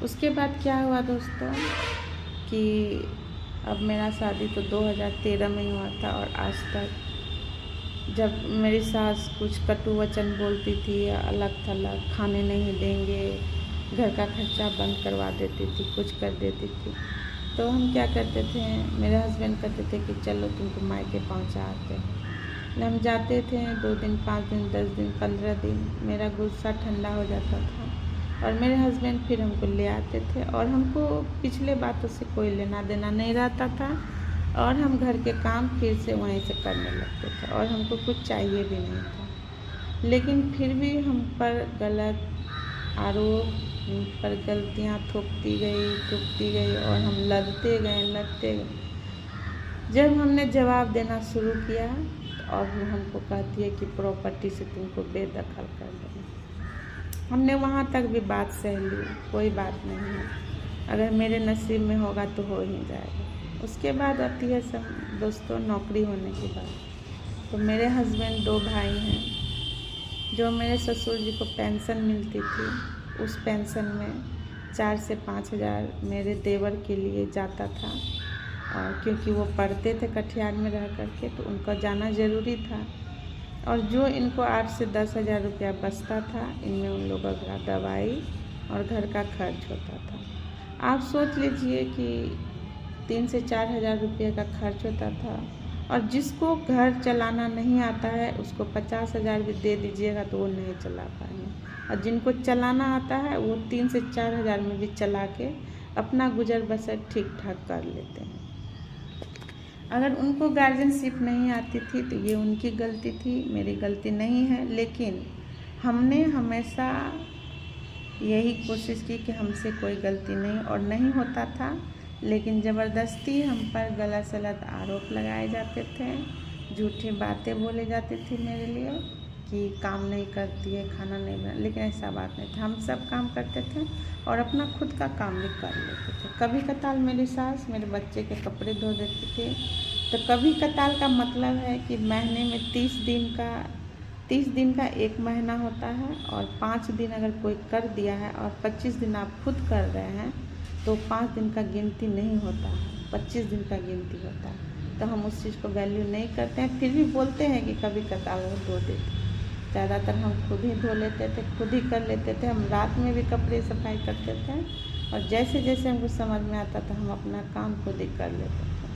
उसके बाद क्या हुआ दोस्तों कि अब मेरा शादी तो 2013 में ही हुआ था, और आज तक जब मेरी सास कुछ कटु वचन बोलती थी, अलग थलग खाने नहीं देंगे, घर का खर्चा बंद करवा देती थी, कुछ कर देती थी, तो हम क्या करते थे, मेरे हस्बैंड कहते थे कि चलो तुमको मायके पहुँचाते हैं। हम जाते थे 2 दिन, 5 दिन, 10 दिन, 15 दिन, मेरा गुस्सा ठंडा हो जाता था और मेरे हस्बैंड फिर हमको ले आते थे, और हमको पिछले बातों से कोई लेना देना नहीं रहता था, और हम घर के काम फिर से वहीं से करने लगते थे, और हमको कुछ चाहिए भी नहीं था। लेकिन फिर भी हम पर गलत आरोप, हम पर गलतियाँ थोपती गई, और हम लड़ते गए। जब हमने जवाब देना शुरू किया तो अब वो हमको कहती है कि प्रॉपर्टी से तुमको बेदखल कर देंगे। हमने वहाँ तक भी बात सह ली, कोई बात नहीं है, अगर मेरे नसीब में होगा तो हो ही जाएगा। उसके बाद आती है सब दोस्तों नौकरी होने की बात। तो मेरे हस्बैंड 2 भाई हैं, जो मेरे ससुर जी को पेंशन मिलती थी, उस पेंशन में 4 से 5 हज़ार मेरे देवर के लिए जाता था, और क्योंकि वो पढ़ते थे कटिहार में रह करके, तो उनका जाना ज़रूरी था, और जो इनको 8 से 10 हज़ार रुपया बचता था, इनमें उन लोगों का दवाई और घर का खर्च होता था। आप सोच लीजिए कि 3 से 4 हज़ार रुपये का खर्च होता था, और जिसको घर चलाना नहीं आता है उसको 50 हज़ार भी दे दीजिएगा तो वो नहीं चला पाएंगे, और जिनको चलाना आता है वो 3 से 4 हज़ार में भी चला के अपना गुजर बसर ठीक ठाक कर लेते हैं। अगर उनको गार्जियनशिप नहीं आती थी तो ये उनकी गलती थी, मेरी गलती नहीं है, लेकिन हमने हमेशा यही कोशिश की कि हमसे कोई गलती नहीं और नहीं होता था, लेकिन ज़बरदस्ती हम पर गलत सलत आरोप लगाए जाते थे, झूठी बातें बोले जाती थी मेरे लिए कि काम नहीं करती है, खाना नहीं बना, लेकिन ऐसा बात नहीं था, हम सब काम करते थे और अपना खुद का काम भी कर लेते थे। कभी कताल मेरी सास मेरे बच्चे के कपड़े धो देती थी, तो कभी कताल का मतलब है कि महीने में 30 दिन का 1 महीना होता है, और 5 दिन अगर कोई कर दिया है और 25 दिन आप खुद कर रहे हैं तो 5 दिन का गिनती नहीं होता है, 25 दिन का गिनती होता है। तो हम उस चीज़ को वैल्यू नहीं करते हैं, फिर भी बोलते हैं कि कभी कताल वो धो देते। ज़्यादातर हम खुद ही धो लेते थे, खुद ही कर लेते थे, हम रात में भी कपड़े सफाई करते थे, और जैसे जैसे हमको समझ में आता था हम अपना काम खुद ही कर लेते थे।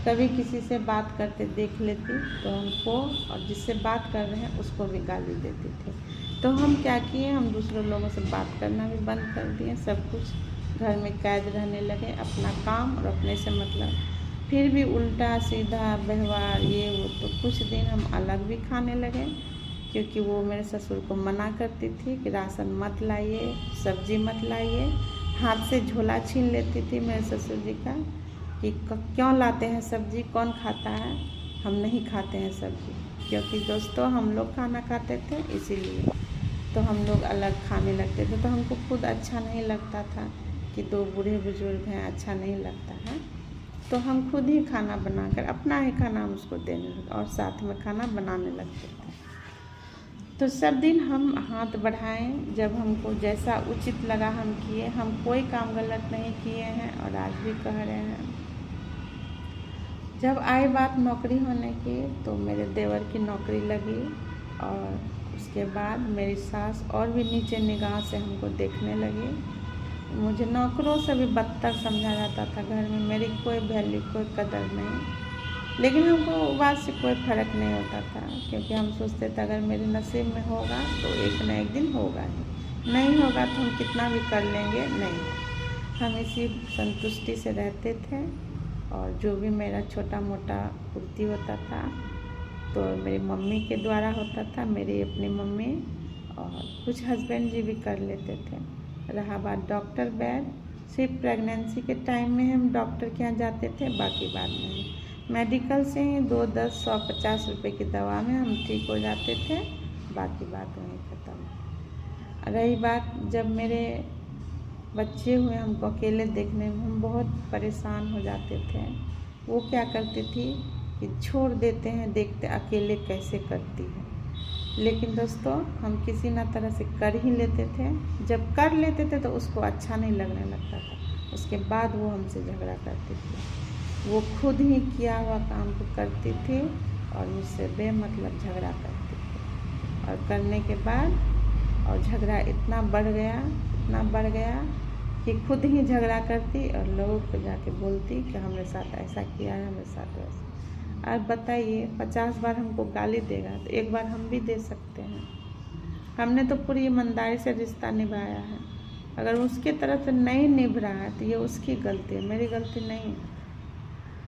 कभी किसी से बात करते देख लेती तो हमको, और जिससे बात कर रहे हैं उसको भी गाली देती थी। तो हम क्या किए, हम दूसरों लोगों से बात करना भी बंद कर दिए, सब कुछ घर में कैद रहने लगे, अपना काम और अपने से मतलब। फिर भी उल्टा सीधा व्यवहार ये वो, तो कुछ दिन हम अलग भी खाने लगे, क्योंकि वो मेरे ससुर को मना करती थी कि राशन मत लाइए, सब्जी मत लाइए, हाथ से झोला छीन लेती थी मेरे ससुर जी का कि क्यों लाते हैं सब्जी, कौन खाता है, हम नहीं खाते हैं सब्जी, क्योंकि दोस्तों हम लोग खाना खाते थे इसीलिए, तो हम लोग अलग खाने लगते थे। तो हमको खुद अच्छा नहीं लगता था कि 2 बूढ़े बुजुर्ग हैं, अच्छा नहीं लगता है, तो हम खुद ही खाना बनाकर अपना ही खाना हम उसको देने लगे और साथ में खाना बनाने लगते थे। तो सब दिन हम हाथ बढ़ाएं, जब हमको जैसा उचित लगा हम किए, हम कोई काम गलत नहीं किए हैं और आज भी कह रहे हैं। जब आई बात नौकरी होने की तो मेरे देवर की नौकरी लगी, और उसके बाद मेरी सास और भी नीचे निगाह से हमको देखने लगी। मुझे नौकरों से भी बदतर समझा जाता था घर में, मेरी कोई वैल्यू, कोई कदर नहीं, लेकिन हमको बात से कोई फ़र्क नहीं होता था, क्योंकि हम सोचते थे अगर मेरे नसीब में होगा तो एक न एक दिन होगा ही, नहीं होगा तो हम कितना भी कर लेंगे, नहीं। हम इसी संतुष्टि से रहते थे, और जो भी मेरा छोटा मोटा पूर्ति होता था तो मेरी मम्मी के द्वारा होता था, मेरी अपनी मम्मी, और कुछ हस्बैंड जी भी कर लेते थे। रहा बात डॉक्टर वैद्य, सिर्फ प्रेगनेंसी के टाइम में हम डॉक्टर के यहाँ जाते थे, बाकी बात नहीं। मेडिकल से ही 2, 10, 100, 50 रुपये की दवा में हम ठीक हो जाते थे, बाकी बात वहीं ख़त्म। रही बात जब मेरे बच्चे हुए, हमको अकेले देखने में हम बहुत परेशान हो जाते थे। वो क्या करती थी कि छोड़ देते हैं, देखते अकेले कैसे करती है, लेकिन दोस्तों हम किसी ना तरह से कर ही लेते थे। जब कर लेते थे तो उसको अच्छा नहीं लगने लगता था, उसके बाद वो हमसे झगड़ा करती थी। वो खुद ही किया हुआ काम को करती थी और मुझसे बेमतलब झगड़ा करती थी। और करने के बाद और झगड़ा इतना बढ़ गया कि खुद ही झगड़ा करती और लोगों को जाके बोलती कि हमारे साथ ऐसा किया है, हमारे साथ वैसा। अब बताइए 50 बार हमको गाली देगा तो एक बार हम भी दे सकते हैं। हमने तो पूरी ईमानदारी से रिश्ता निभाया है। अगर उसके तरफ से नहीं निभ रहा है तो ये उसकी गलती है, मेरी गलती नहीं है।